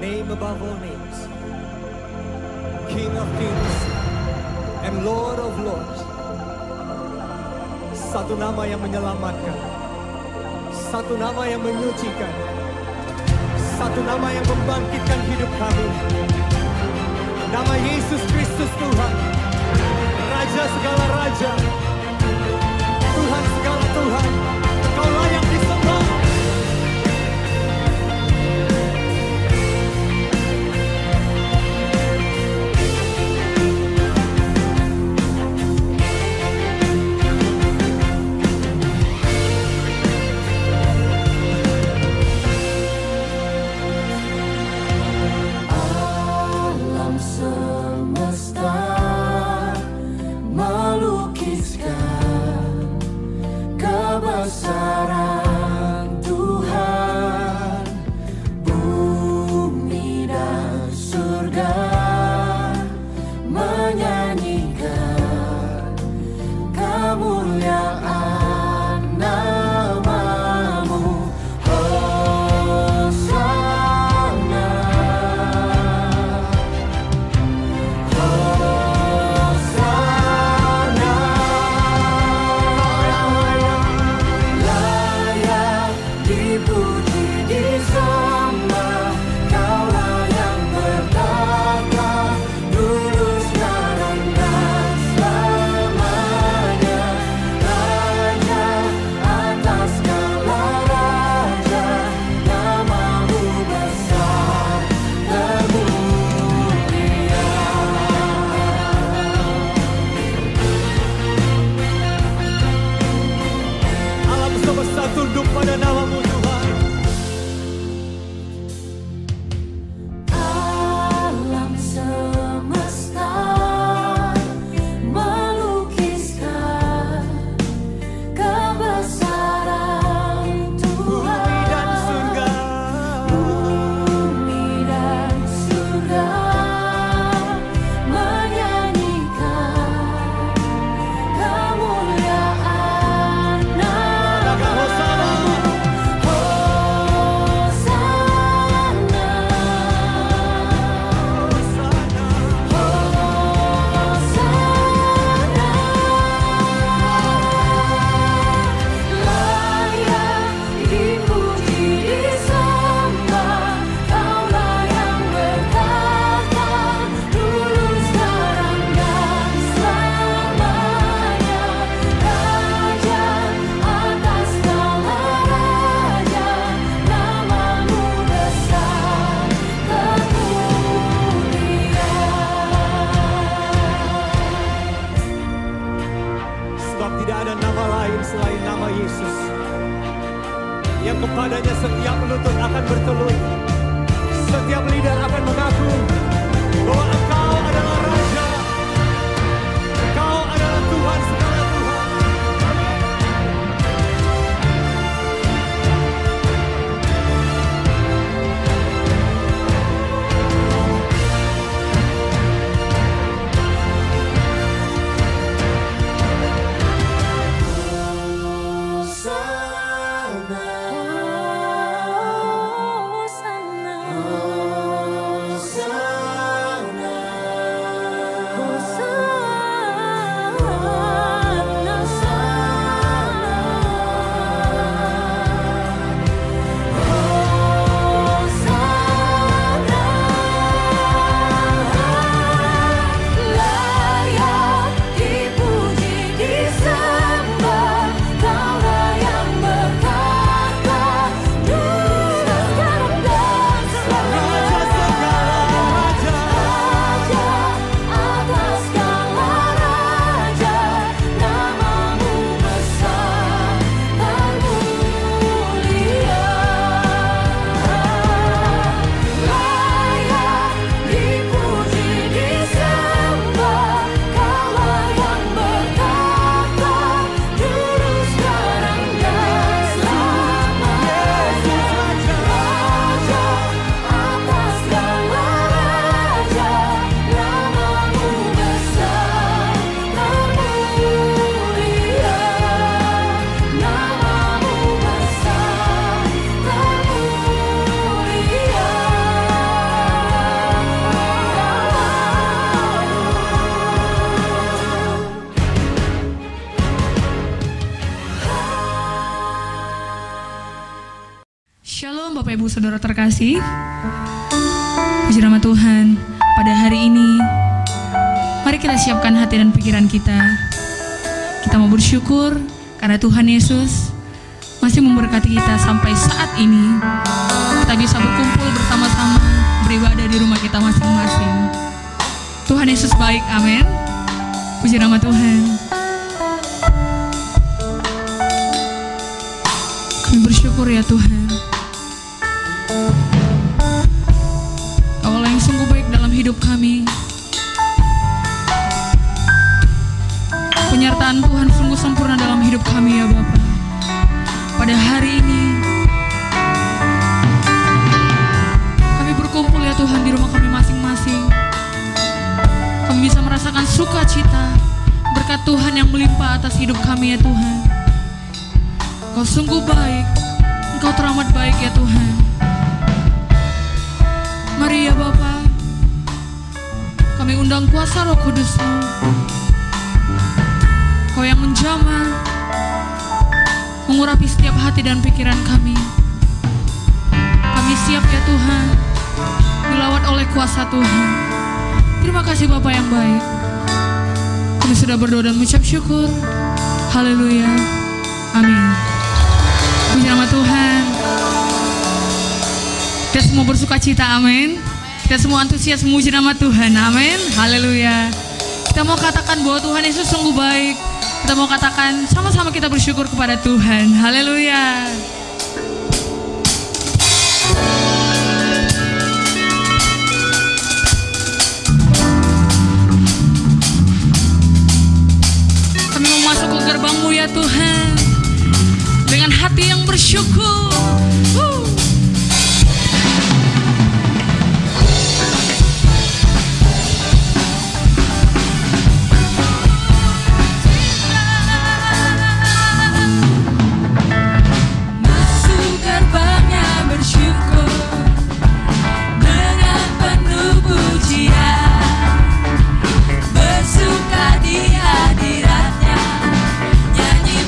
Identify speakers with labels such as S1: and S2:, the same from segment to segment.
S1: name above all names, King of kings and Lord of lords. Satu nama yang menyelamatkan, satu nama yang menyucikan, satu nama yang membangkitkan hidup kami. Nama Yesus Kristus Tuhan, Raja segala raja, Tuhan segala Tuhan. Kau layak disembah.
S2: Kebesaran Tuhan, bumi dan surga menyanyikan kemuliaan nama-Mu. Hosana, Hosana. Dipuji, disembah, Kaulah yang bertata, dulu, sekarang, dan selamanya. Raja atas segala raja, nama-Mu besar termulia.
S1: Alam semesta tunduk pada nama-Mu Tuhan.
S2: Alam semesta melukiskan kebesaran
S1: Bumi dan
S2: Tuhan.
S1: surga,
S2: Bumi dan surga menyanyikan kemuliaan
S1: Adakah Hosana? Sebab tidak ada nama lain selain nama Yesus, yang kepadanya setiap lutut akan bertelur, setiap lidah akan mengaku bahwa Engkau adalah Raja, Engkau adalah Tuhan segala Tuhan.
S2: Hosana, Hosana.
S3: Shalom Bapak Ibu Saudara terkasih. Puji nama Tuhan, pada hari ini mari kita siapkan hati dan pikiran kita. Kita mau bersyukur karena Tuhan Yesus masih memberkati kita sampai saat ini. Kita bisa berkumpul bersama-sama, beribadah di rumah kita masing-masing. Tuhan Yesus baik, amin. Puji nama Tuhan. Kami bersyukur ya Tuhan, Kaulah yang sungguh baik dalam hidup kami. Penyertaan Tuhan sungguh sempurna dalam hidup kami ya Bapa. Pada hari ini kami berkumpul ya Tuhan di rumah kami masing-masing. Kami bisa merasakan sukacita berkat Tuhan yang melimpah atas hidup kami ya Tuhan. Engkau sungguh baik, Engkau teramat baik ya Tuhan. Mari ya Bapa, kami undang kuasa Roh Kudus-Mu, Kau yang menjamah, mengurapi setiap hati dan pikiran kami. Kami siap ya Tuhan, dilawat oleh kuasa Tuhan. Terima kasih Bapa yang baik. Kami sudah berdoa dan mengucap syukur. Haleluya, amin. Puji nama Tuhan. Kita semua bersuka cita, amin. Kita semua antusias memuji nama Tuhan, amin. Haleluya. Kita mau katakan bahwa Tuhan Yesus sungguh baik. Kita mau katakan sama-sama kita bersyukur kepada Tuhan. Haleluya. Kami mau masuk ke gerbang-Mu ya Tuhan, dengan hati yang bersyukur.
S2: Bersuka di hadiratnya, nyanyi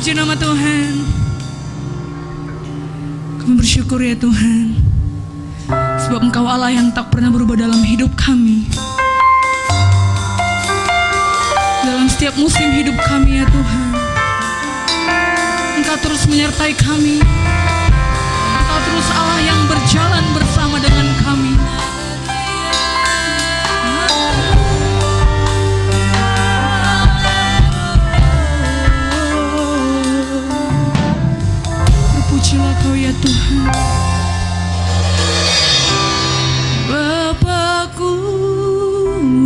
S3: Puji nama Tuhan. Kami bersyukur ya Tuhan, sebab Engkau Allah yang tak pernah berubah dalam hidup kami. Dalam setiap musim hidup kami ya Tuhan, Engkau terus menyertai kami. Engkau terus Allah yang berjalan bersama dengan kami. Berpujilah Kau ya Tuhan. Bapakku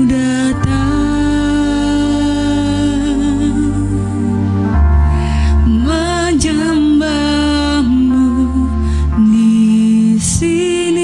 S3: datang menyembah-Mu di sini.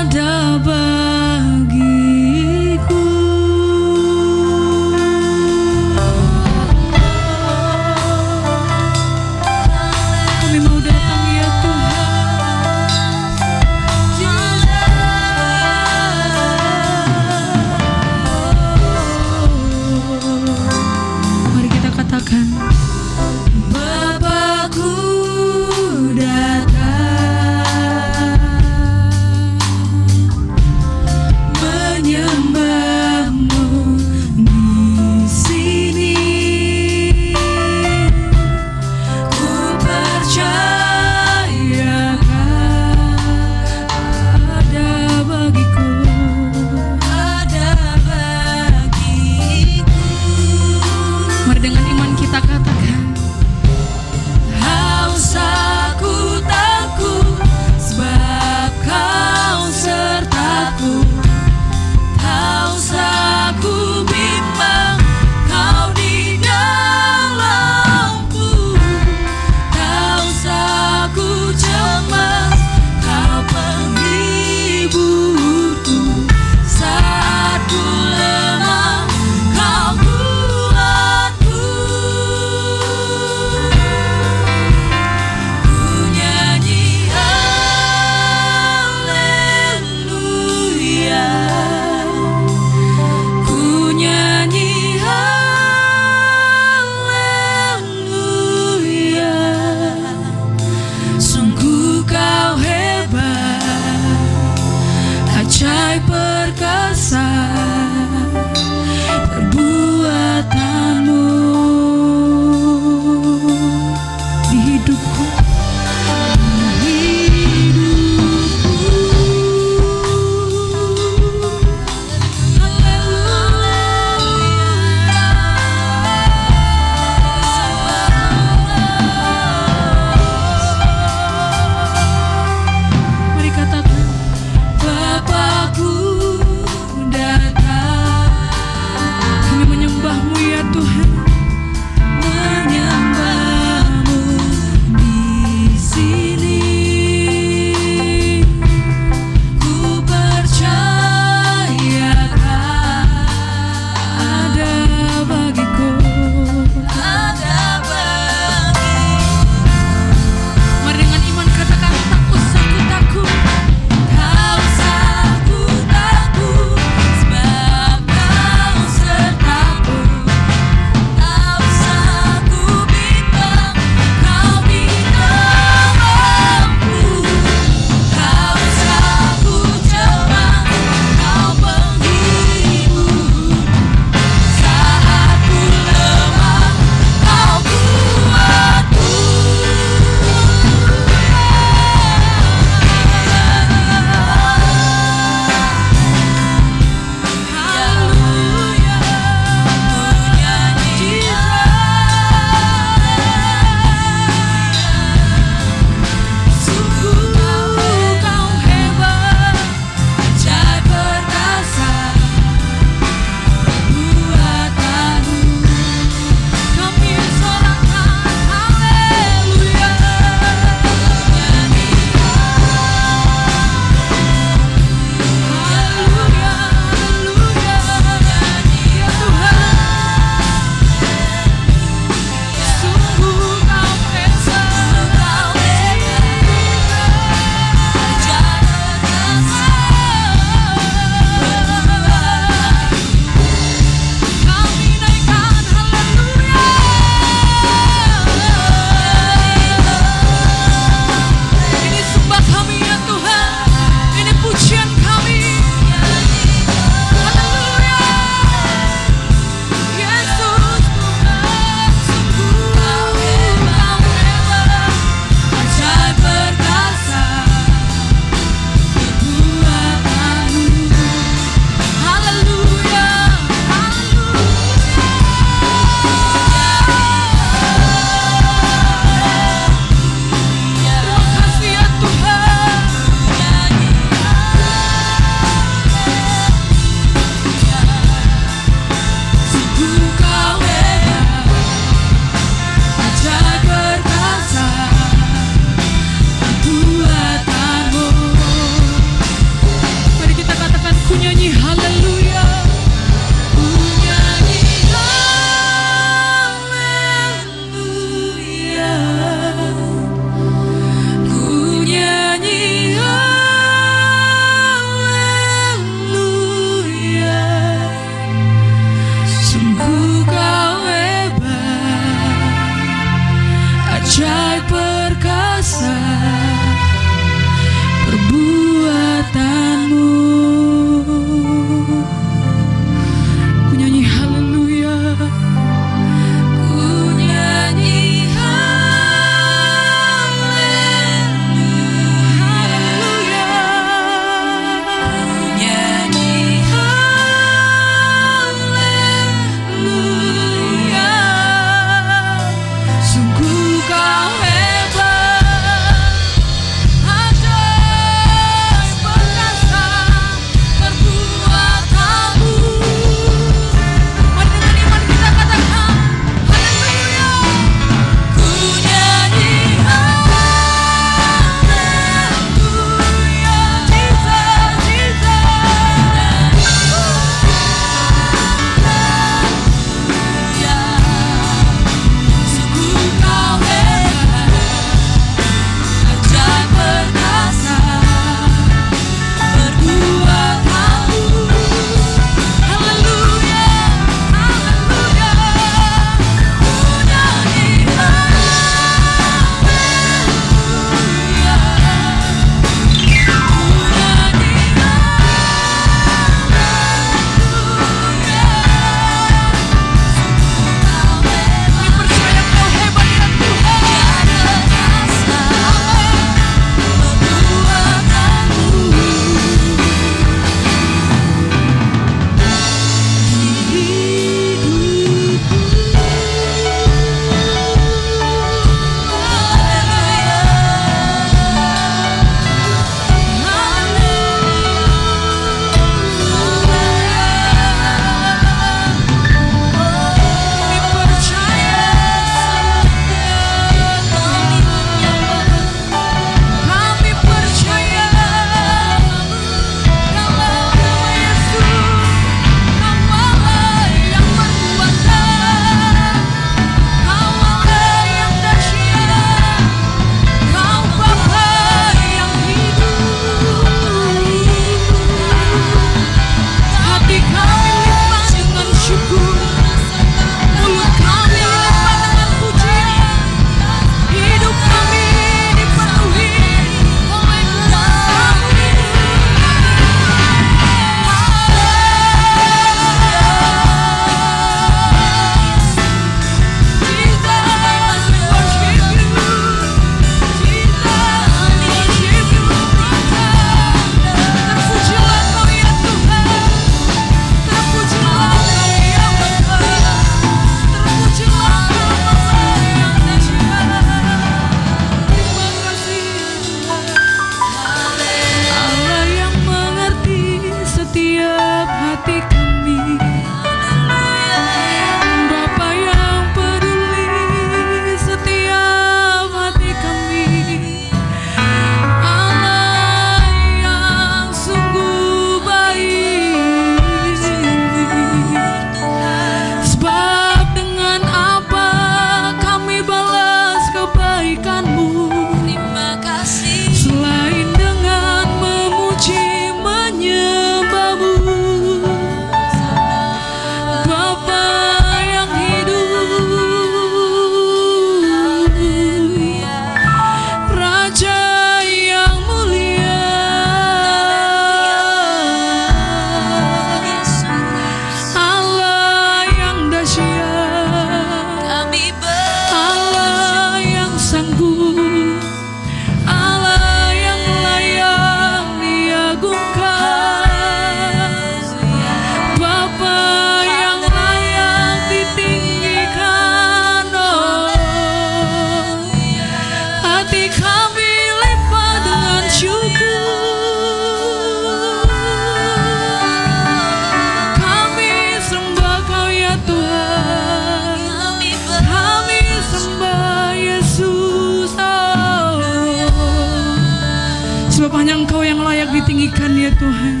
S3: tinggikan ya Tuhan.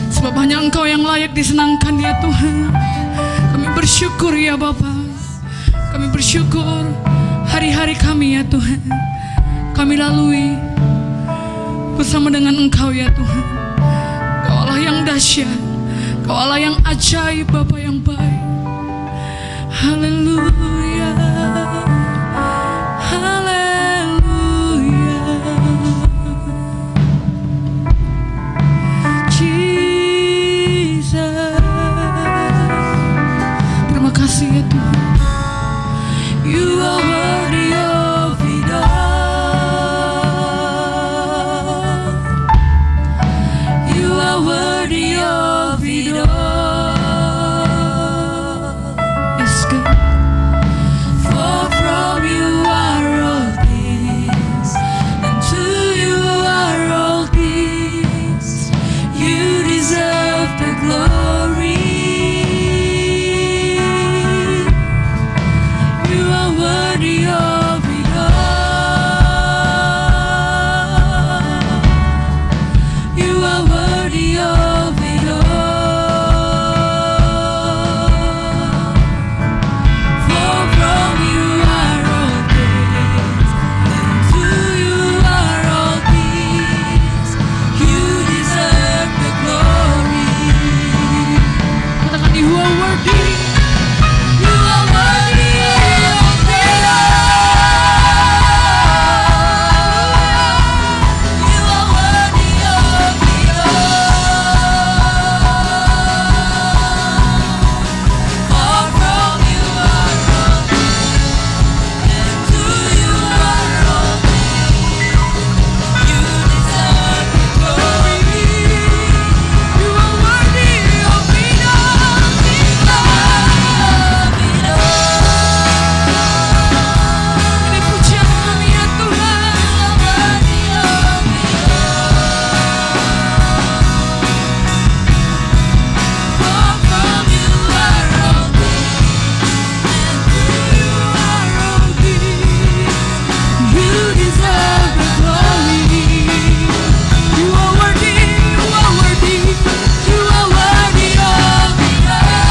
S3: Sebab hanya Engkau yang layak disenangkan ya Tuhan. Kami bersyukur ya Bapa. Kami bersyukur hari-hari kami ya Tuhan. Kami lalui bersama dengan Engkau ya Tuhan. Kau Allah yang dahsyat, Kau Allah yang ajaib, Bapa yang baik. Haleluya, haleluya. Jesus, terima kasih ya Tuhan. You are worthy of it all. You are worthy of it all. Yes, God. For from you are all things, and to you are all things. You deserve the glory. You are worthy of it all. You are worthy of it all. For from you are all things, and to you are all things. You deserve the glory. Katakan, you are worthy. You are worthy of it all. You are worthy of it all. For from you are all things, and to you are all things. You deserve the glory. You are worthy of it all. Ini pujian kami ya Tuhan. For from you are all things, and to you are all things. You deserve the glory. You are worthy. You are worthy. You are worthy of it all.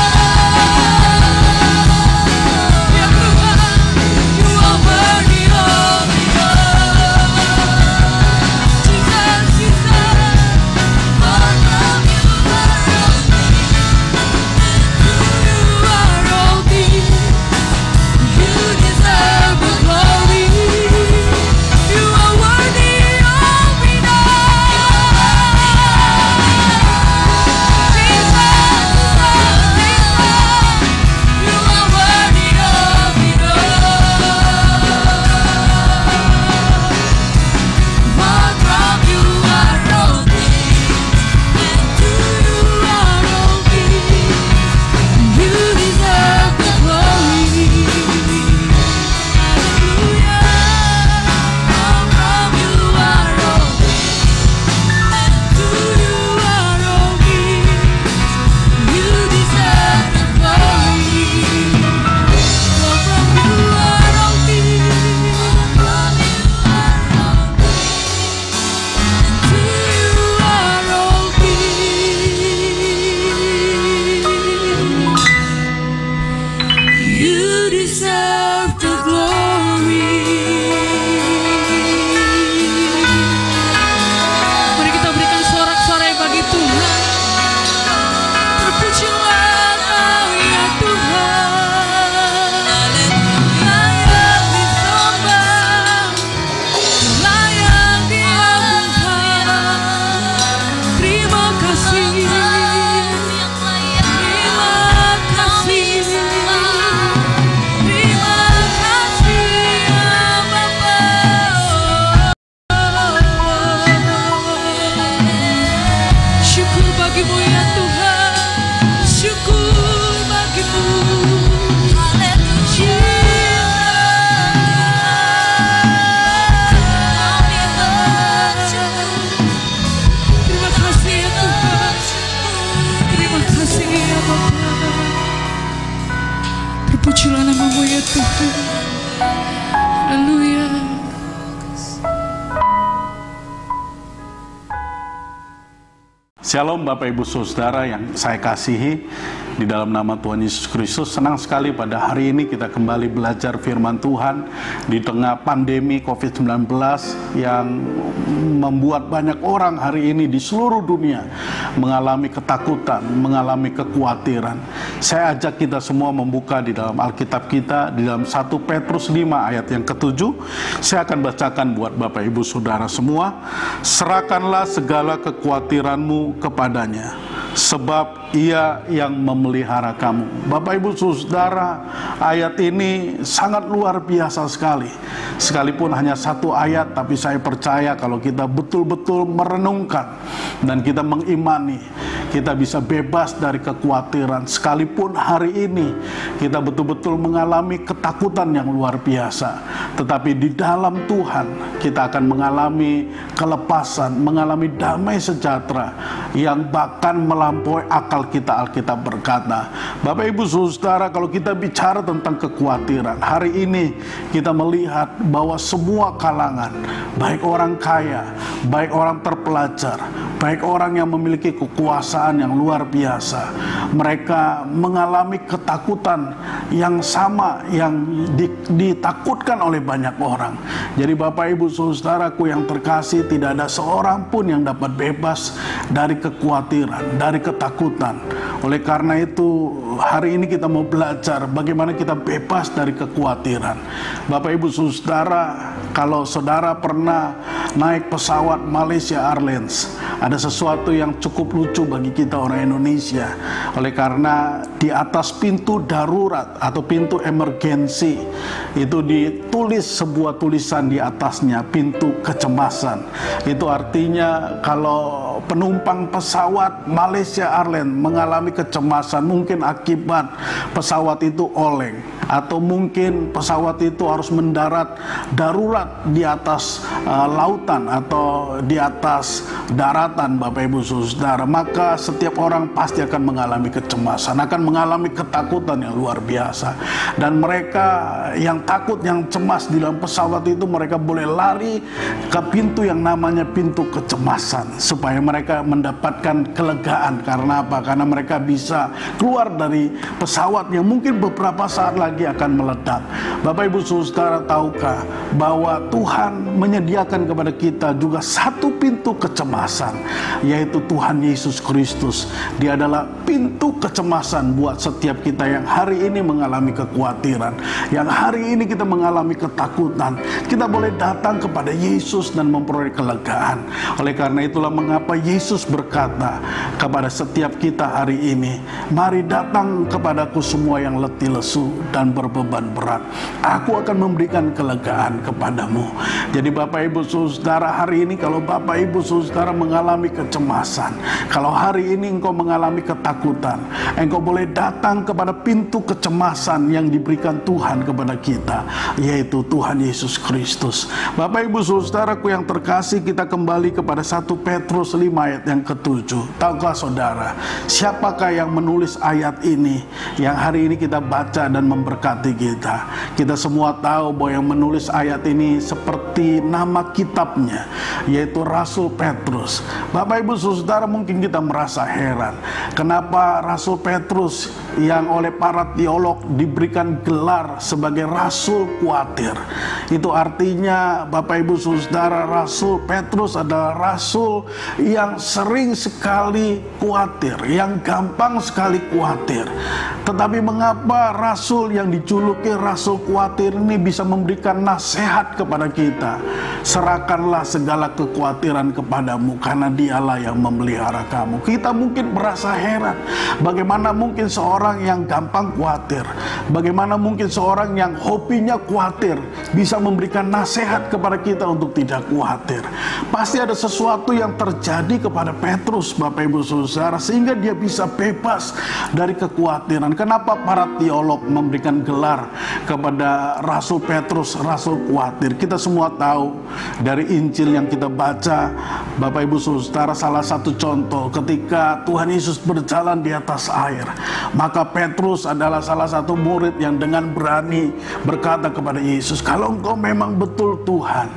S3: Ya Tuhan, you are worthy of it all. Jesus, Jesus. For from you are all things, and to you are all things. You deserve the glory. You are worthy of it all. You deserve the glory. Mari kita berikan sorak-sorai bagi Tuhan. Terpujilah Kau ya Tuhan. Layak disembah, layak diagungkan. Terima kasih. Terima kasih. Terima kasih ya Bapa. Syukur bagimu ya Tuhan. Syukur bagimu. Terima kasih ya Tuhan. Terima kasih ya Bapa. Terpujilah namamu ya Tuhan. Haleluya.
S4: Shalom Bapak Ibu Saudara yang saya kasihi, di dalam nama Tuhan Yesus Kristus. Senang sekali pada hari ini kita kembali belajar firman Tuhan di tengah pandemi COVID-19 yang membuat banyak orang hari ini di seluruh dunia mengalami ketakutan, mengalami kekhawatiran. Saya ajak kita semua membuka di dalam Alkitab kita, di dalam 1 Petrus 5 ayat yang ke-7. Saya akan bacakan buat Bapak Ibu Saudara semua. Serahkanlah segala kekhawatiranmu kepadanya, sebab Ia yang memelihara kamu. Bapak Ibu Saudara, ayat ini sangat luar biasa sekali. Sekalipun hanya satu ayat, tapi saya percaya kalau kita betul-betul merenungkan dan kita mengimani, kita bisa bebas dari kekhawatiran. Sekalipun hari ini kita betul-betul mengalami ketakutan yang luar biasa, tetapi di dalam Tuhan kita akan mengalami kelepasan, mengalami damai sejahtera yang bahkan melampaui akal kita. Alkitab berkata, Bapak Ibu Saudara, kalau kita bicara tentang kekhawatiran, hari ini kita melihat bahwa semua kalangan, baik orang kaya, baik orang terpelajar, baik orang yang memiliki kekuasaan yang luar biasa, mereka mengalami ketakutan yang sama yang ditakutkan oleh banyak orang. Jadi Bapak Ibu Saudaraku yang terkasih, tidak ada seorang pun yang dapat bebas dari kekhawatiran, dari ketakutan. Oleh karena itu, hari ini kita mau belajar bagaimana kita bebas dari kekhawatiran. Bapak Ibu Saudara, kalau saudara pernah naik pesawat Malaysia Airlines, ada sesuatu yang cukup lucu bagi kita orang Indonesia. Oleh karena di atas pintu darurat atau pintu emergensi itu ditulis sebuah tulisan di atasnya, pintu kecemasan. Itu artinya kalau penumpang pesawat Malaysia Airlines mengalami kecemasan, mungkin akibat pesawat itu oleng, atau mungkin pesawat itu harus mendarat darurat di atas lautan atau di atas daratan, Bapak Ibu Saudara, maka setiap orang pasti akan mengalami kecemasan, akan mengalami ketakutan yang luar biasa. Dan mereka yang takut, yang cemas di dalam pesawat itu, mereka boleh lari ke pintu yang namanya pintu kecemasan, supaya mereka mendapatkan kelegaan. Karena apa? Karena mereka bisa keluar dari pesawat yang mungkin beberapa saat lagi akan meledak. Bapak Ibu Saudara, tahukah bahwa Tuhan menyediakan kepada kita juga satu pintu kecemasan, yaitu Tuhan Yesus Kristus. Dia adalah pintu kecemasan buat setiap kita yang hari ini mengalami kekhawatiran, yang hari ini kita mengalami ketakutan. Kita boleh datang kepada Yesus dan memperoleh kelegaan. Oleh karena itulah mengapa Yesus berkata kepada setiap kita hari ini, mari datang kepadaku semua yang letih lesu dan berbeban berat, aku akan memberikan kelegaan kepadamu. Jadi Bapak Ibu Saudara, hari ini kalau Bapak Ibu Saudara mengalami kecemasan, kalau hari ini engkau mengalami ketakutan, engkau boleh datang kepada pintu kecemasan yang diberikan Tuhan kepada kita, yaitu Tuhan Yesus Kristus. Bapak Ibu Saudaraku yang terkasih, kita kembali kepada 1 Petrus 5 ayat yang ke-7. Tahukah saudara, siapakah yang menulis ayat ini yang hari ini kita baca dan memberkati kita? Kita semua tahu bahwa yang menulis ayat ini seperti nama kitabnya, yaitu Rasul Petrus. Bapak Ibu Saudara, mungkin kita merasa heran, kenapa Rasul Petrus yang oleh para teolog diberikan gelar sebagai Rasul Khawatir. Itu artinya Bapak Ibu Saudara, Rasul Petrus adalah Rasul yang sering sekali khawatir, yang gampang sekali khawatir. Tetapi mengapa Rasul yang dijuluki Rasul Khawatir ini bisa memberikan nasihat kepada kita? Serahkanlah segala kekhawatiran kepadamu, karena Dialah yang memelihara kamu. Kita mungkin merasa heran, bagaimana mungkin seorang yang gampang khawatir, bagaimana mungkin seorang yang hobinya khawatir bisa memberikan nasihat kepada kita untuk tidak khawatir. Pasti ada sesuatu yang terjadi kepada Petrus, Bapak Ibu Saudara, sehingga dia bisa bebas dari kekhawatiran. Kenapa para teolog memberikan memberikan gelar kepada Rasul Petrus, Rasul Khawatir. Kita semua tahu dari Injil yang kita baca, Bapak Ibu Saudara, salah satu contoh ketika Tuhan Yesus berjalan di atas air, maka Petrus adalah salah satu murid yang dengan berani berkata kepada Yesus, "Kalau Engkau memang betul Tuhan,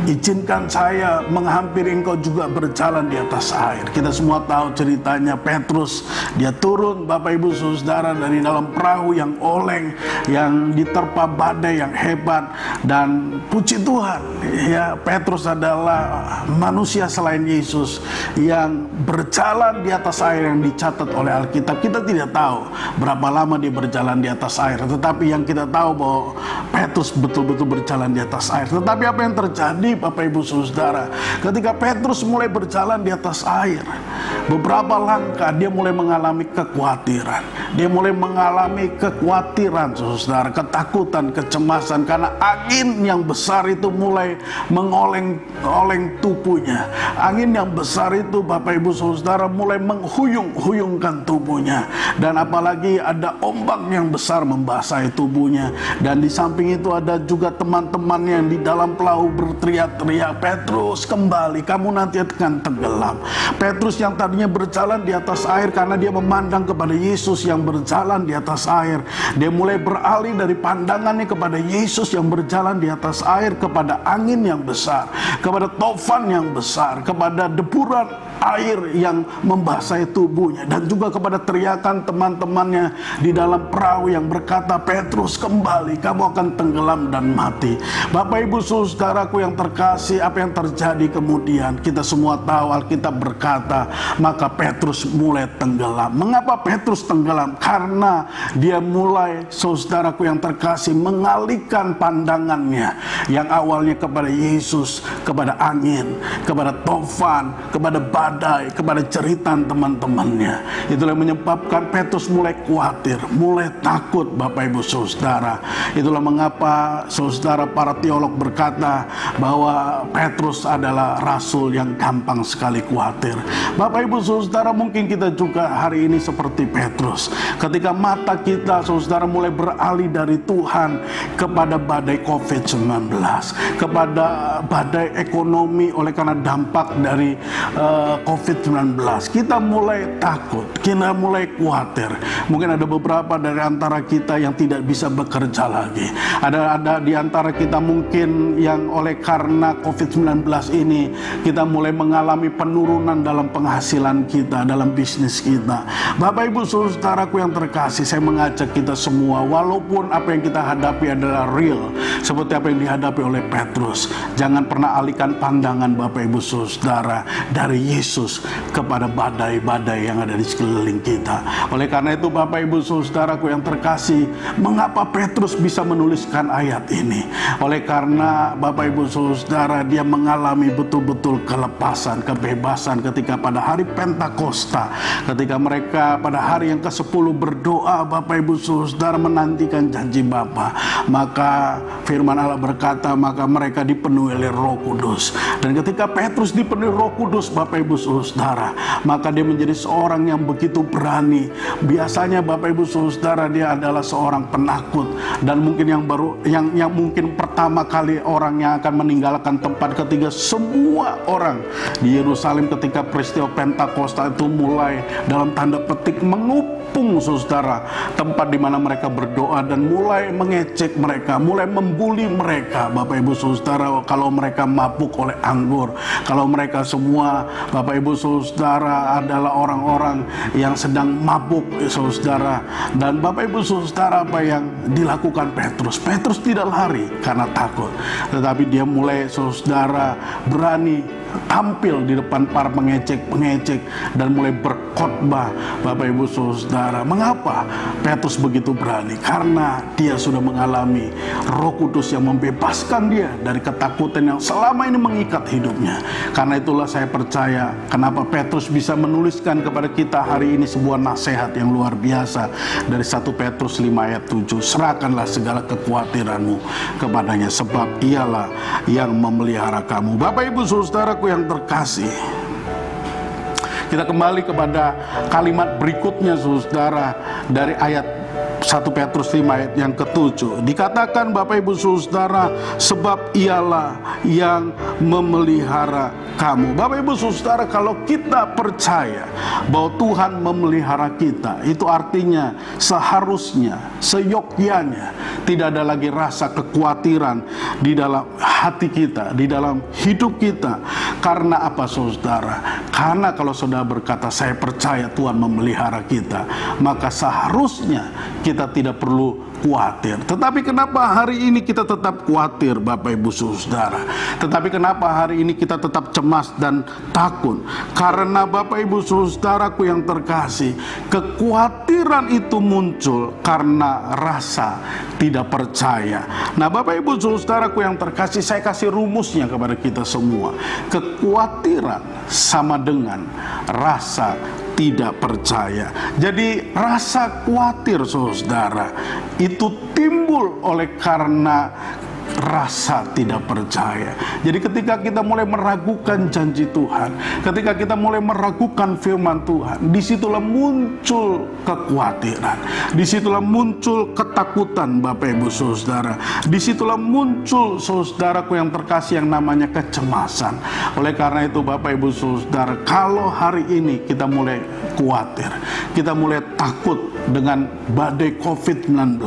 S4: izinkan saya menghampiri Engkau juga berjalan di atas air." Kita semua tahu ceritanya. Petrus dia turun, Bapak Ibu Saudara, dari dalam perahu yang oleng, yang diterpa badai yang hebat, dan puji Tuhan ya, Petrus adalah manusia selain Yesus yang berjalan di atas air yang dicatat oleh Alkitab. Kita tidak tahu berapa lama dia berjalan di atas air, tetapi yang kita tahu bahwa Petrus betul-betul berjalan di atas air. Tetapi apa yang terjadi, Bapak Ibu Saudara, ketika Petrus mulai berjalan di atas air, beberapa langkah dia mulai mengalami kekhawatiran. Dia mulai mengalami kekhawatiran, Saudara, ketakutan, kecemasan, karena angin yang besar itu mulai mengoleng-oleng tubuhnya. Angin yang besar itu, Bapak Ibu Saudara, mulai menghuyung-huyungkan tubuhnya, dan apalagi ada ombak yang besar membasahi tubuhnya. Dan di samping itu ada juga teman-temannya yang di dalam perahu berteriak-teriak, "Petrus, kembali, kamu nanti akan tenggelam." Petrus yang tadinya berjalan di atas air karena dia memandang kepada Yesus yang berjalan di atas air, dia mulai beralih dari pandangannya kepada Yesus yang berjalan di atas air kepada angin yang besar, kepada tofan yang besar, kepada deburan air yang membasahi tubuhnya, dan juga kepada teriakan teman-temannya di dalam perahu yang berkata, "Petrus, kembali, kamu akan tenggelam dan mati." Bapak Ibu Saudaraku yang terkasih, apa yang terjadi kemudian? Kita semua tahu Alkitab berkata, maka Petrus mulai tenggelam. Mengapa Petrus tenggelam? Karena dia mulai, saudaraku yang terkasih, mengalihkan pandangannya yang awalnya kepada Yesus, kepada angin, kepada tofan, kepada badai, kepada jeritan teman-temannya. Itulah yang menyebabkan Petrus mulai khawatir, mulai takut, Bapak Ibu Saudara. Itulah mengapa, saudara, para teolog berkata bahwa Petrus adalah rasul yang gampang sekali khawatir. Bapak Ibu Saudara, mungkin kita juga hari ini seperti Petrus. Ketika mata kita, saudara, mulai beralih dari Tuhan kepada badai COVID-19, kepada badai ekonomi oleh karena dampak dari COVID-19, kita mulai takut, kita mulai khawatir. Mungkin ada beberapa dari antara kita yang tidak bisa bekerja lagi. Ada di antara kita mungkin yang oleh karena COVID-19 ini kita mulai mengalami penurunan dalam penghasilan kita, dalam bisnis kita. Bapak Ibu Saudaraku yang terkasih, saya mengajak kita semua, walaupun apa yang kita hadapi adalah real, seperti apa yang dihadapi oleh Petrus, jangan pernah alihkan pandangan, Bapak Ibu Saudara, dari Yesus kepada badai-badai yang ada di sekeliling kita. Oleh karena itu, Bapak Ibu Saudaraku yang terkasih, mengapa Petrus bisa menuliskan ayat ini? Oleh karena, Bapak Ibu Saudara, dia mengalami betul-betul kelepasan, kebebasan ketika pada hari Pentakosta, ketika mereka pada hari yang ke-10 berdoa, Bapak Ibu Saudara, menantikan janji Bapa. Maka firman Allah berkata, maka mereka dipenuhi oleh Roh Kudus. Dan ketika Petrus dipenuhi Roh Kudus, Bapak Ibu Saudara, maka dia menjadi seorang yang begitu berani. Biasanya, Bapak Ibu Saudara, dia adalah seorang penakut, dan mungkin yang mungkin pertama kali orang yang akan meninggalkan tempat ketika semua orang di Yerusalem ketika peristiwa Pentakosta itu mulai dalam tanda petik mengupung, saudara, tempat di mana mereka berdoa, dan mulai mengecek mereka, mulai membuli mereka, Bapak Ibu Saudara, kalau mereka mabuk oleh anggur, kalau mereka semua, Bapak Ibu Saudara, adalah orang-orang yang sedang mabuk, saudara. Dan Bapak Ibu Saudara, apa yang dilakukan Petrus? Petrus tidak lari karena takut, tetapi dia mulai, saudara, berani tampil di depan para pengecek dan mulai berkhotbah, Bapak Ibu Saudara. Mengapa Petrus begitu berani? Karena dia sudah mengalami Roh Kudus yang membebaskan dia dari ketakutan yang selama ini mengikat hidupnya. Karena itulah saya percaya kenapa Petrus bisa menuliskan kepada kita hari ini sebuah nasihat yang luar biasa dari 1 Petrus 5 ayat 7. Serahkanlah segala kekhawatiranmu kepadanya, sebab ialah yang memelihara kamu. Bapak Ibu Saudaraku yang terkasih, kita kembali kepada kalimat berikutnya, saudara, dari ayat 1 1 Petrus 5 ayat yang ke-7 dikatakan, Bapak Ibu Saudara, sebab ialah yang memelihara kamu. Bapak Ibu Saudara, kalau kita percaya bahwa Tuhan memelihara kita, itu artinya seharusnya, seyogyanya tidak ada lagi rasa kekhawatiran di dalam hati kita, di dalam hidup kita. Karena apa, Saudara? Karena kalau Saudara berkata, saya percaya Tuhan memelihara kita, maka seharusnya kita tidak perlu khawatir. Tetapi kenapa hari ini kita tetap khawatir, Bapak Ibu Saudara? Tetapi kenapa hari ini kita tetap cemas dan takut? Karena Bapak Ibu Saudaraku yang terkasih, kekhawatiran itu muncul karena rasa tidak percaya. Nah, Bapak Ibu Saudaraku yang terkasih, saya kasih rumusnya kepada kita semua. Kekhawatiran sama dengan rasa tidak percaya. Jadi rasa khawatir, Saudara, itu timbul oleh karena rasa tidak percaya. Jadi ketika kita mulai meragukan janji Tuhan, ketika kita mulai meragukan firman Tuhan, disitulah muncul kekhawatiran, disitulah muncul ketakutan, Bapak Ibu Saudara, disitulah muncul, saudaraku yang terkasih, yang namanya kecemasan. Oleh karena itu, Bapak Ibu Saudara, kalau hari ini kita mulai khawatir, kita mulai takut dengan badai COVID-19,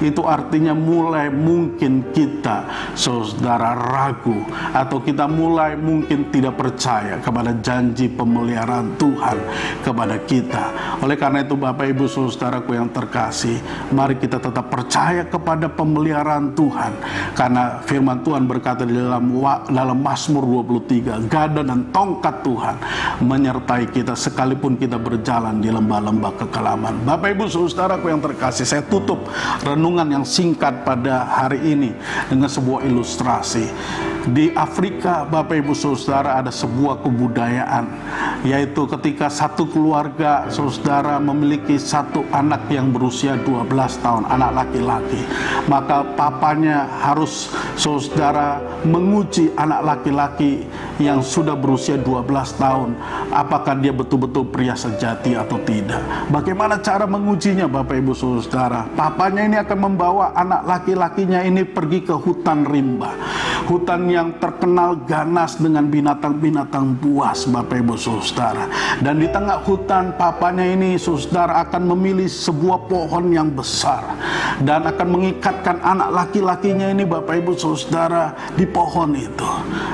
S4: itu artinya mulai mungkin kita, saudara, ragu, atau kita mulai mungkin tidak percaya kepada janji pemeliharaan Tuhan kepada kita. Oleh karena itu, Bapak Ibu Saudaraku yang terkasih, mari kita tetap percaya kepada pemeliharaan Tuhan, karena firman Tuhan berkata di dalam Mazmur 23, gada dan tongkat Tuhan menyertai kita sekalipun kita berjalan di lembah-lembah kekelaman. Bapak Ibu Saudaraku yang terkasih, saya tutup renungan yang singkat pada hari ini dengan sebuah ilustrasi. Di Afrika, Bapak Ibu Saudara, ada sebuah kebudayaan, yaitu ketika satu keluarga, saudara, memiliki satu anak yang berusia 12 tahun, anak laki-laki, maka papanya harus, saudara, menguji anak laki-laki yang sudah berusia 12 tahun, apakah dia betul-betul pria sejati atau tidak. Bagaimana cara mengujinya, Bapak Ibu Saudara? Papanya ini akan membawa anak laki-lakinya ini pergi ke hutan rimba, hutan yang terkenal ganas dengan binatang-binatang buas, Bapak Ibu Saudara. Dan di tengah hutan, papanya ini, saudara, akan memilih sebuah pohon yang besar dan akan mengikatkan anak laki-lakinya ini, Bapak Ibu Saudara, di pohon itu.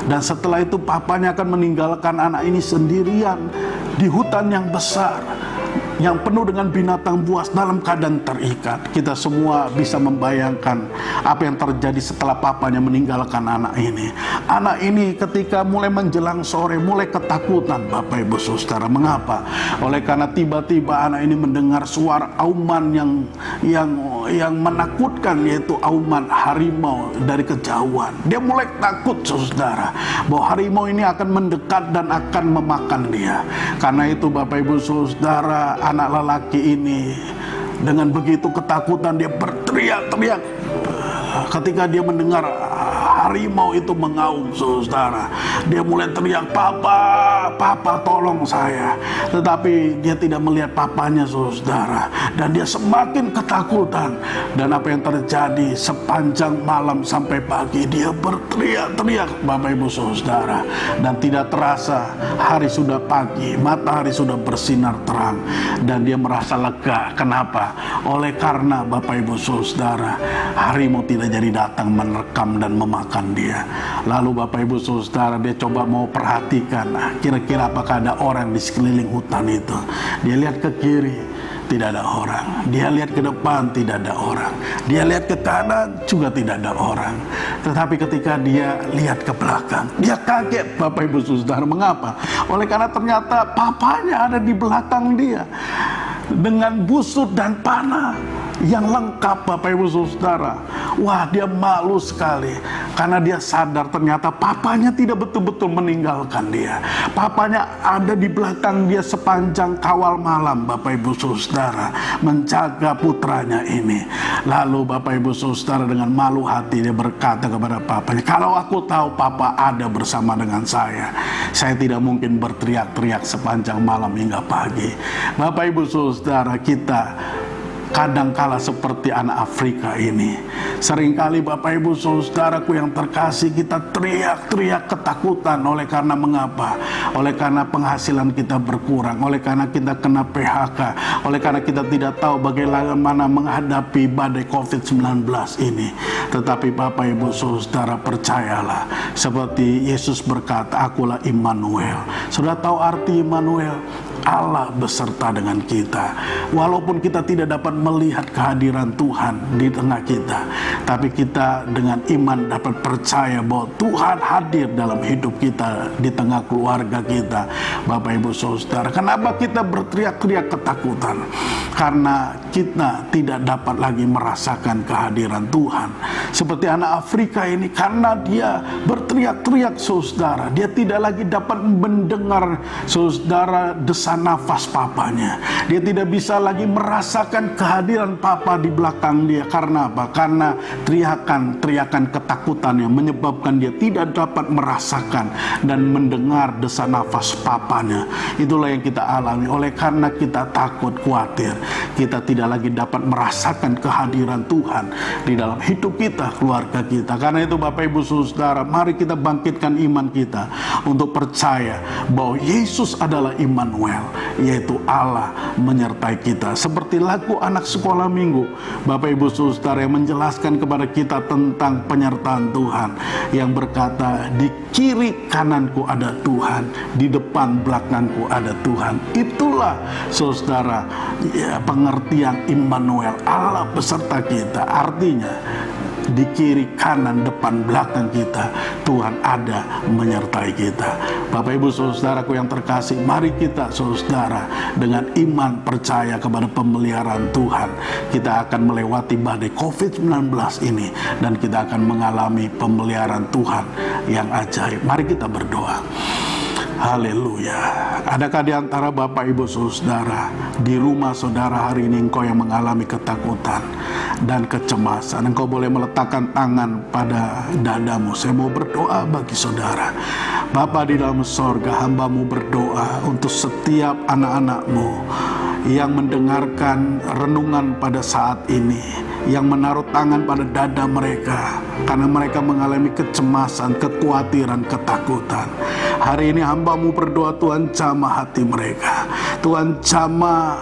S4: Dan setelah itu papanya akan meninggalkan anak ini sendirian di hutan yang besar, yang penuh dengan binatang buas, dalam keadaan terikat. Kita semua bisa membayangkan apa yang terjadi setelah papanya meninggalkan anak ini. Anak ini ketika mulai menjelang sore mulai ketakutan, Bapak Ibu Saudara. Mengapa? Oleh karena tiba-tiba anak ini mendengar suara auman yang menakutkan, yaitu auman harimau dari kejauhan. Dia mulai takut, saudara, bahwa harimau ini akan mendekat dan akan memakan dia. Karena itu, Bapak Ibu Saudara, anak lelaki ini dengan begitu ketakutan dia berteriak-teriak ketika dia mendengar harimau itu mengaum, saudara. Dia mulai teriak, Papa tolong saya. Tetapi dia tidak melihat papanya, saudara, dan dia semakin ketakutan. Dan apa yang terjadi sepanjang malam sampai pagi, dia berteriak-teriak, Bapak Ibu Saudara. Dan tidak terasa hari sudah pagi, matahari sudah bersinar terang, dan dia merasa lega. Kenapa? Oleh karena, Bapak Ibu Saudara, harimau tidak jadi datang menerkam dan memakan dia. Lalu Bapak Ibu Saudara, dia coba mau perhatikan, kira-kira apakah ada orang di sekeliling hutan itu. Dia lihat ke kiri, tidak ada orang. Dia lihat ke depan, tidak ada orang. Dia lihat ke kanan, juga tidak ada orang. Tetapi ketika dia lihat ke belakang, dia kaget, Bapak Ibu Saudara. Mengapa? Oleh karena ternyata papanya ada di belakang dia dengan busur dan panah yang lengkap, Bapak Ibu Saudara. Wah, dia malu sekali karena dia sadar ternyata papanya tidak betul-betul meninggalkan dia. Papanya ada di belakang dia sepanjang kawal malam, Bapak Ibu Saudara, menjaga putranya ini. Lalu Bapak Ibu Saudara dengan malu hati dia berkata kepada papanya, kalau aku tahu Papa ada bersama dengan saya tidak mungkin berteriak-teriak sepanjang malam hingga pagi. Bapak Ibu Saudara, kita kadangkala seperti anak Afrika ini. Seringkali Bapak Ibu Saudaraku yang terkasih, kita teriak-teriak ketakutan. Oleh karena mengapa? Oleh karena penghasilan kita berkurang, oleh karena kita kena PHK, oleh karena kita tidak tahu bagaimana menghadapi badai COVID-19 ini. Tetapi Bapak Ibu Saudara, percayalah, seperti Yesus berkata, akulah Immanuel. Sudah tahu arti Immanuel? Allah beserta dengan kita. Walaupun kita tidak dapat melihat kehadiran Tuhan di tengah kita, tapi kita dengan iman dapat percaya bahwa Tuhan hadir dalam hidup kita, di tengah keluarga kita. Bapak Ibu Saudara, kenapa kita berteriak-teriak ketakutan? Karena kita tidak dapat lagi merasakan kehadiran Tuhan. Seperti anak Afrika ini, karena dia berteriak-teriak saudara, dia tidak lagi dapat mendengar saudara desain nafas papanya. Dia tidak bisa lagi merasakan kehadiran papa di belakang dia. Karena apa? Karena teriakan ketakutan yang menyebabkan dia tidak dapat merasakan dan mendengar desain nafas papanya. Itulah yang kita alami. Oleh karena kita takut, khawatir, kita tidak lagi dapat merasakan kehadiran Tuhan di dalam hidup kita, keluarga kita. Karena itu Bapak Ibu Saudara, mari kita bangkitkan iman kita untuk percaya bahwa Yesus adalah Immanuel, yaitu Allah menyertai kita. Seperti lagu anak sekolah minggu, Bapak Ibu Saudara, yang menjelaskan kepada kita tentang penyertaan Tuhan, yang berkata, di kiri kananku ada Tuhan, di depan belakangku ada Tuhan. Itulah saudara, ya, pengertian Immanuel, Allah beserta kita. Artinya di kiri, kanan, depan, belakang kita, Tuhan ada menyertai kita. Bapak Ibu Saudaraku yang terkasih, mari kita saudara dengan iman percaya kepada pemeliharaan Tuhan. Kita akan melewati badai COVID-19 ini dan kita akan mengalami pemeliharaan Tuhan yang ajaib. Mari kita berdoa. Haleluya. Adakah di antara Bapak Ibu Saudara di rumah saudara hari ini engkau yang mengalami ketakutan dan kecemasan? Engkau boleh meletakkan tangan pada dadamu. Saya mau berdoa bagi saudara. Bapa di dalam sorga, hamba-Mu berdoa untuk setiap anak-anak-Mu yang mendengarkan renungan pada saat ini, yang menaruh tangan pada dada mereka karena mereka mengalami kecemasan, kekhawatiran, ketakutan. Hari ini hamba-Mu berdoa, Tuhan jamah hati mereka, Tuhan jamah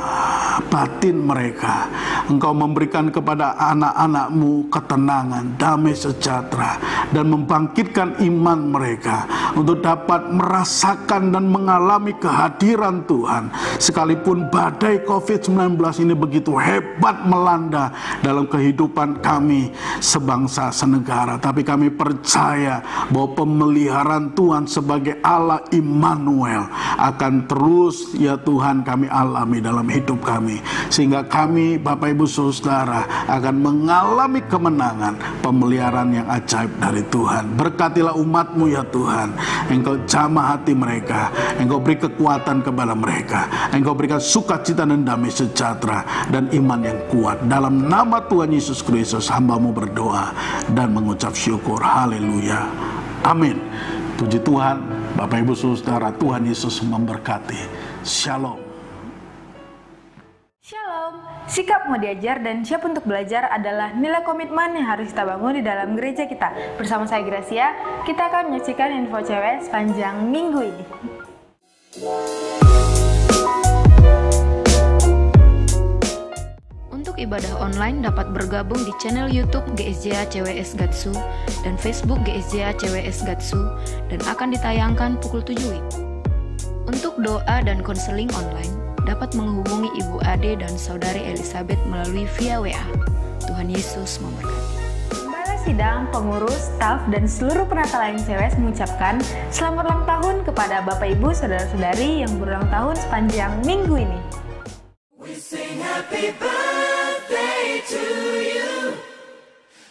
S4: batin mereka. Engkau memberikan kepada anak-anak-Mu ketenangan, damai sejahtera, dan membangkitkan iman mereka untuk dapat merasakan dan mengalami kehadiran Tuhan. Sekalipun badai COVID-19 ini begitu hebat melanda dalam kehidupan kami sebangsa senegara, tapi kami percaya bahwa pemeliharaan Tuhan sebagai Allah Immanuel akan terus, ya Tuhan, kami alami dalam hidup kami, sehingga kami Bapak Ibu Saudara akan mengalami kemenangan, pemeliharaan yang ajaib dari Tuhan. Berkatilah umat-Mu ya Tuhan. Engkau jamah hati mereka, Engkau beri kekuatan kepada mereka, Engkau berikan sukacita dan damai sejahtera dan iman yang kuat. Dalam nama Tuhan Yesus Kristus hamba-Mu berdoa dan mengucap syukur. Haleluya. Amin. Puji Tuhan. Bapak Ibu Saudara, Tuhan Yesus memberkati. Shalom.
S5: Shalom, sikap mau diajar dan siap untuk belajar adalah nilai komitmen yang harus kita bangun di dalam gereja kita. Bersama saya Gracia, kita akan menyaksikan info cewek sepanjang minggu ini.
S6: Untuk ibadah online dapat bergabung di channel YouTube GSJA CWS Gatsu dan Facebook GSJA CWS Gatsu dan akan ditayangkan pukul 7 WIB. Untuk doa dan konseling online dapat menghubungi Ibu Ade dan Saudari Elizabeth melalui via WA. Tuhan Yesus memberkati.
S5: Gembala sidang, pengurus, staf, dan seluruh penata lain CWS mengucapkan selamat ulang tahun kepada Bapak Ibu saudara-saudari yang berulang tahun sepanjang minggu ini.
S2: We sing happy birthday to you,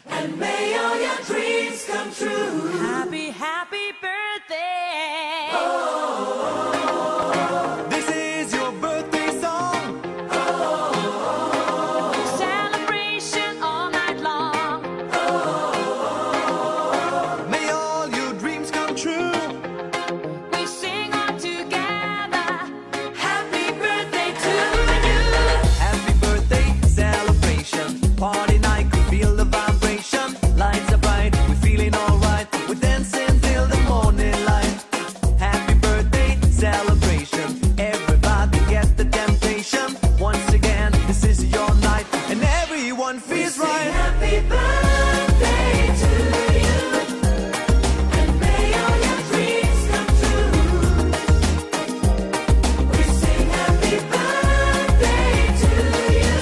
S2: and may all your dreams come true. Happy, happy birthday.
S1: This is your birthday song.
S2: Celebration all night long.
S1: May all your dreams come true.
S2: We sing all together. Happy birthday to you.
S1: Happy birthday everyone feels right.
S2: Happy birthday to you, and may all your dreams come true. We sing happy birthday to you,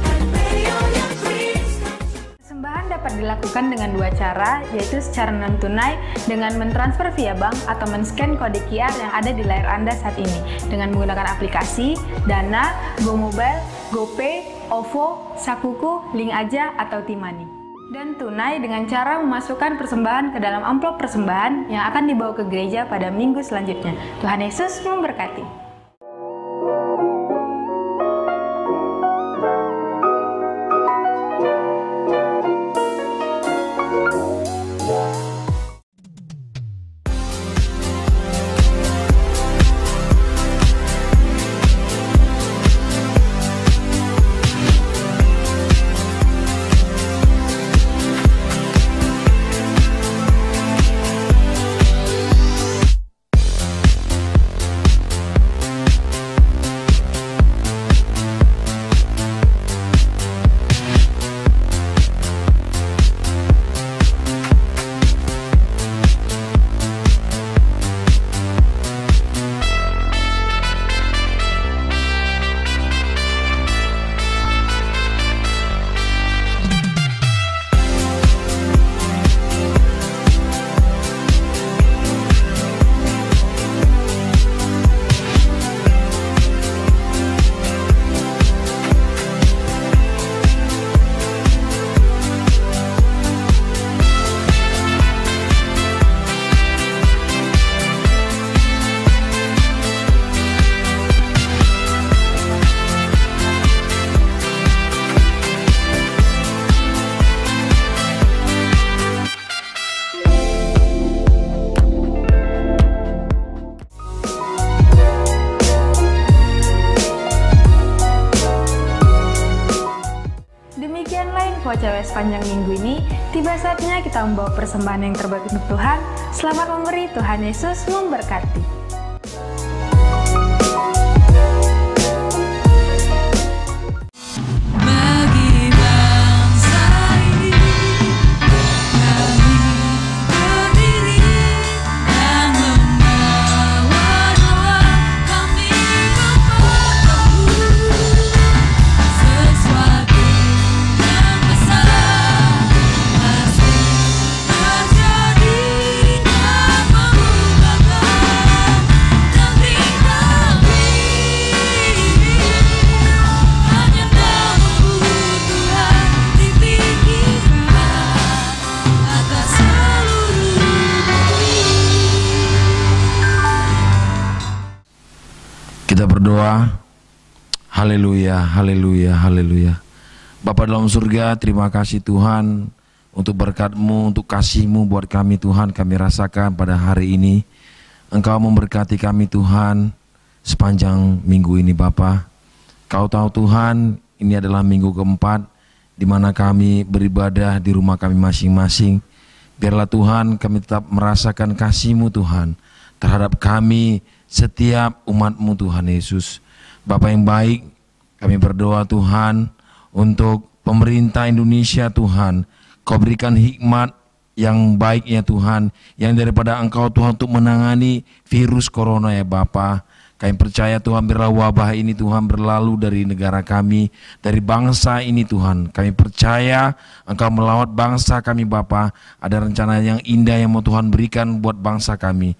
S2: and may all your dreams come true.
S5: Persembahan dapat dilakukan dengan dua cara, yaitu secara non-tunai dengan mentransfer via bank atau men-scan kode QR yang ada di layar Anda saat ini dengan menggunakan aplikasi Dana, GoMobile, GoPay, OVO, Sakuku, Link Aja, atau T-Money. Dan tunai dengan cara memasukkan persembahan ke dalam amplop persembahan yang akan dibawa ke gereja pada minggu selanjutnya. Tuhan Yesus memberkati. Info Cewek sepanjang minggu ini, tiba saatnya kita membawa persembahan yang terbaik untuk Tuhan. Selamat memberi, Tuhan Yesus memberkati.
S7: Kita berdoa. Haleluya, haleluya, haleluya. Bapa dalam surga, terima kasih Tuhan untuk berkat-Mu, untuk kasih-Mu buat kami Tuhan. Kami rasakan pada hari ini Engkau memberkati kami Tuhan sepanjang minggu ini Bapa. Kau tahu Tuhan, ini adalah minggu keempat di mana kami beribadah di rumah kami masing-masing. Biarlah Tuhan kami tetap merasakan kasih-Mu Tuhan terhadap kami setiap umat-Mu Tuhan Yesus. Bapa yang baik, kami berdoa Tuhan untuk pemerintah Indonesia Tuhan. Kau berikan hikmat yang baik ya Tuhan, yang daripada Engkau Tuhan untuk menangani virus corona ya Bapa. Kami percaya Tuhan biarlah wabah ini Tuhan berlalu dari negara kami, dari bangsa ini Tuhan. Kami percaya Engkau melawat bangsa kami Bapa. Ada rencana yang indah yang mau Tuhan berikan buat bangsa kami.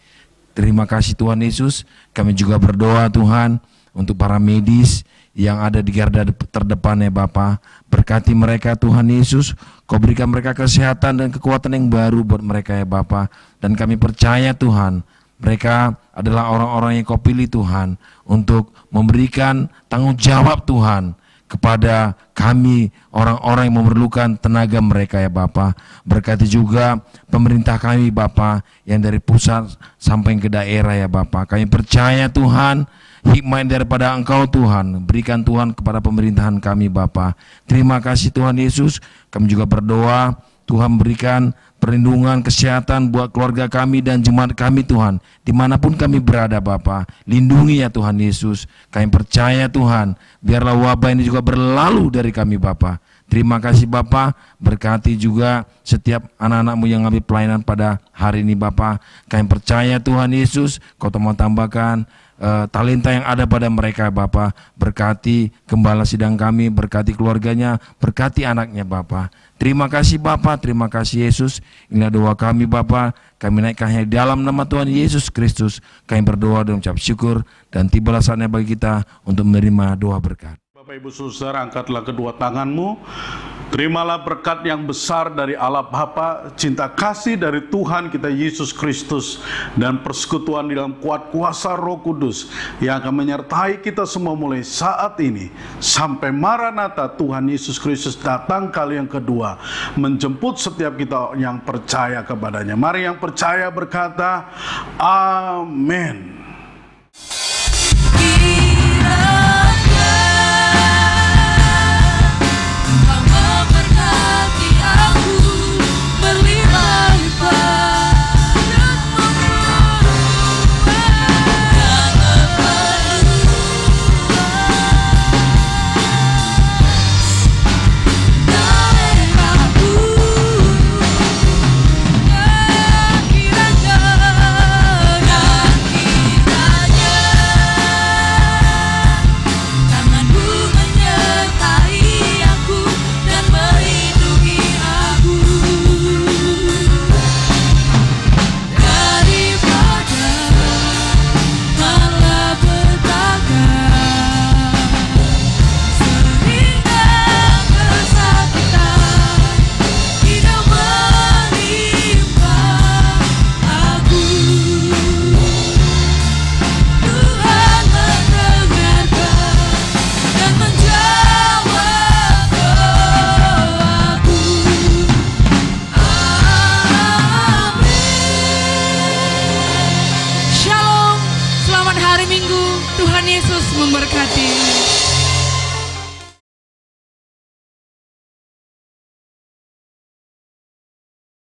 S7: Terima kasih Tuhan Yesus. Kami juga berdoa Tuhan untuk para medis yang ada di garda terdepan ya Bapa. Berkati mereka Tuhan Yesus. Kau berikan mereka kesehatan dan kekuatan yang baru buat mereka ya Bapa. Dan kami percaya Tuhan, mereka adalah orang-orang yang Kau pilih Tuhan untuk memberikan tanggung jawab Tuhan kepada kami orang-orang yang memerlukan tenaga mereka ya Bapa. Berkati juga pemerintah kami Bapa yang dari pusat sampai ke daerah ya Bapa. Kami percaya Tuhan hikmat daripada Engkau Tuhan, berikan Tuhan kepada pemerintahan kami Bapa. Terima kasih Tuhan Yesus. Kami juga berdoa Tuhan berikan perlindungan, kesehatan buat keluarga kami dan jemaat kami Tuhan. Dimanapun kami berada Bapa, lindungi ya Tuhan Yesus. Kami percaya Tuhan, biarlah wabah ini juga berlalu dari kami Bapa. Terima kasih Bapa, berkati juga setiap anak-anak-Mu yang ngambil pelayanan pada hari ini Bapa. Kami percaya Tuhan Yesus, Kau mau tambahkan talenta yang ada pada mereka Bapa. Berkati gembala sidang kami, berkati keluarganya, berkati anaknya Bapa. Terima kasih Bapa, terima kasih Yesus. Inilah doa kami Bapa, kami naikkannya di dalam nama Tuhan Yesus Kristus. Kami berdoa dan ucap syukur, dan tibalah saatnya bagi kita untuk menerima doa berkat.
S4: Bapak Ibu Saudara, angkatlah kedua tanganmu. Terimalah berkat yang besar dari Allah Bapa, cinta kasih dari Tuhan kita Yesus Kristus, dan persekutuan di dalam kuat kuasa Roh Kudus yang akan menyertai kita semua mulai saat ini sampai Maranatha Tuhan Yesus Kristus datang kali yang kedua menjemput setiap kita yang percaya kepadanya. Mari yang percaya berkata amin.
S3: Tuhan Yesus memberkati.